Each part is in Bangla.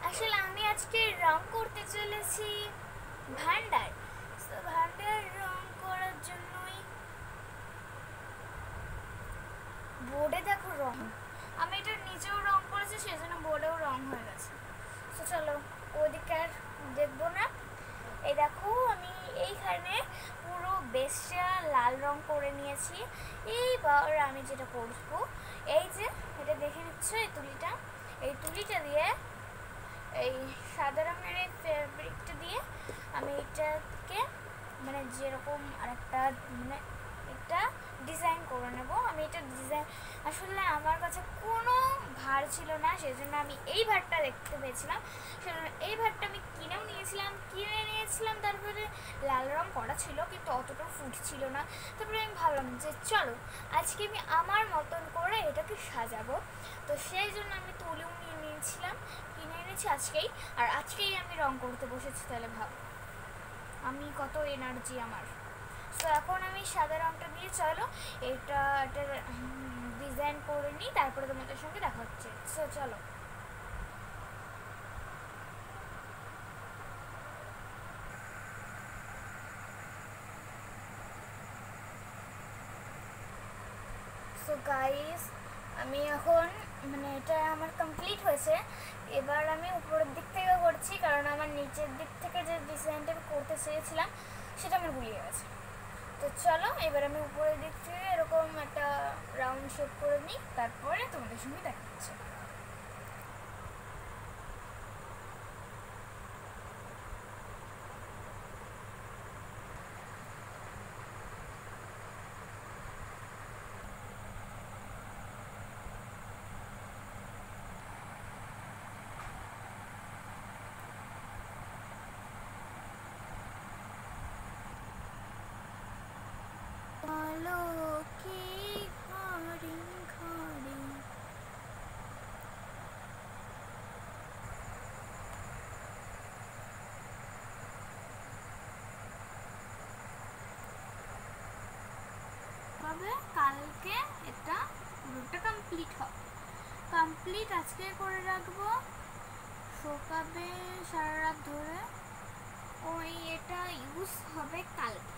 আসলে আমি আজকে রং করতে চলেছি ভান্ডার। তো ভান্ডার রং করার জন্যই বোর্ডে দেখো রং, আমি এটা নিচেও রং করেছি, সেজন্য বোর্ডেও রং হয়ে গেছে। তো চলো ওদিকে আর দেখবো না। এই দেখো আমি এইখানে পুরো বেশটা লাল রং করে নিয়েছি। এইবার আমি যেটা করবো, এই যে এটা দেখে নিচ্ছ, এই তুলিটা দিয়ে, এই সাদা রঙের এই ফেব্রিকটা দিয়ে আমি এটাকে মানে যেরকম আরেকটা মানে একটা ডিজাইন করে নেব। আমি এটা ডিজাইন আসলে আমার কাছে কোনো ভার ছিল না, সেজন্য আমি এই ভারটা দেখতে পেয়েছিলাম, সেজন্য এই ভারটা আমি কিনে নিয়েছিলাম। তারপরে লাল রং করা ছিল কিন্তু অতটা ফুটছিল না। তারপরে আমি ভাবলাম যে চলো আজকে আমি আমার মতন করে এটাকে সাজাবো। তো সেই জন্য আমি তুলিও কিনে এনেছি আজকেই, আর আজকেই আমি রং করতে বসেছি। তাহলে ভাবো আমি কত এনার্জি আমার। তো এখন আমি সাদা রংটা দিয়ে চলো এটা ডিজাইন করে নিই, তারপরে তোমাদের সঙ্গে দেখা হচ্ছে। সো চলো। সো গাইস, আমি এখন মানে এটা আমার কমপ্লিট হয়েছে। এবার আমি উপরের দিক থেকে করছি, কারণ আমার নিচের দিক থেকে যে ডিজাইনটা করতে চেয়েছিলাম সেটা আমার ভুলিয়ে গেছে। তো চলো এবার আমি উপরের দিক থেকে এরকম একটা রাউন্ড শেপ করে নিই, তারপরে তোমাদের সঙ্গে দেখা হচ্ছে। কালকে এটা পুরোটা কমপ্লিট আজকে করে রাখবো। সকালে সারা রাত ধরে ওই এটা ইউজ হবে কালকে।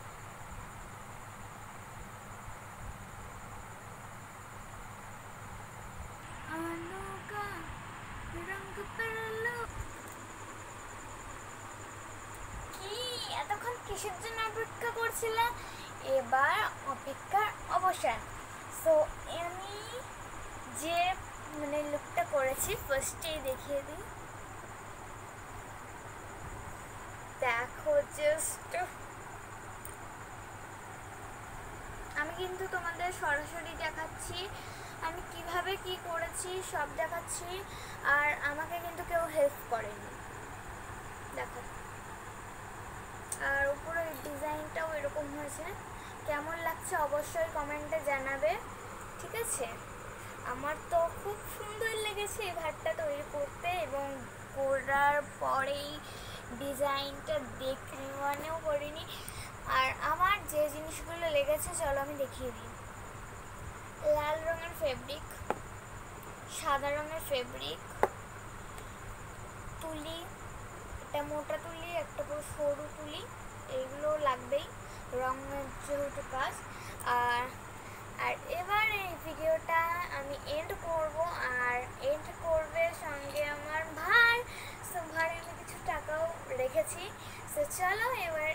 কি এতক্ষণ কিসের জন্য অপেক্ষা করছিলাম? এবার অপেক্ষার অবসান। সো আমি যে মানে লুকটা করেছি ফার্স্টেই দেখিয়ে দিই। দেখো জাস্ট, আমি কিন্তু তোমাদের সরাসরি দেখাচ্ছি আমি কিভাবে কি করেছি, সব দেখাচ্ছি। আর আমাকে কিন্তু কেউ হেল্প করেনি, দেখো। আর উপরে ডিজাইনটাও এরকম হয়েছে। কেমন লাগছে অবশ্যই কমেন্টে জানাবে, ঠিক আছে? আমার তো খুব সুন্দর লেগেছে এই ভাতটা তৈরি করতে, এবং করার পরেই ডিজাইনটা দেখে মনেও করিনি। আর আমার যে জিনিসগুলো লেগেছে চলো আমি দেখিয়ে দিই। লাল রঙের ফেব্রিক, সাদা রঙের ফেব্রিক, তুলি, একটা মোটা তুলি, একটা পুরো সরু তুলি, এইগুলো লাগবেই রঙের যেহেতু কাজ। আর এবার এই ভিডিওটা আমি এন্ড করব, আর এন্ড করবে সঙ্গে আমার ভাই। সো ভাই আমি কিছু টাকাও রেখেছি। সো চলো এবার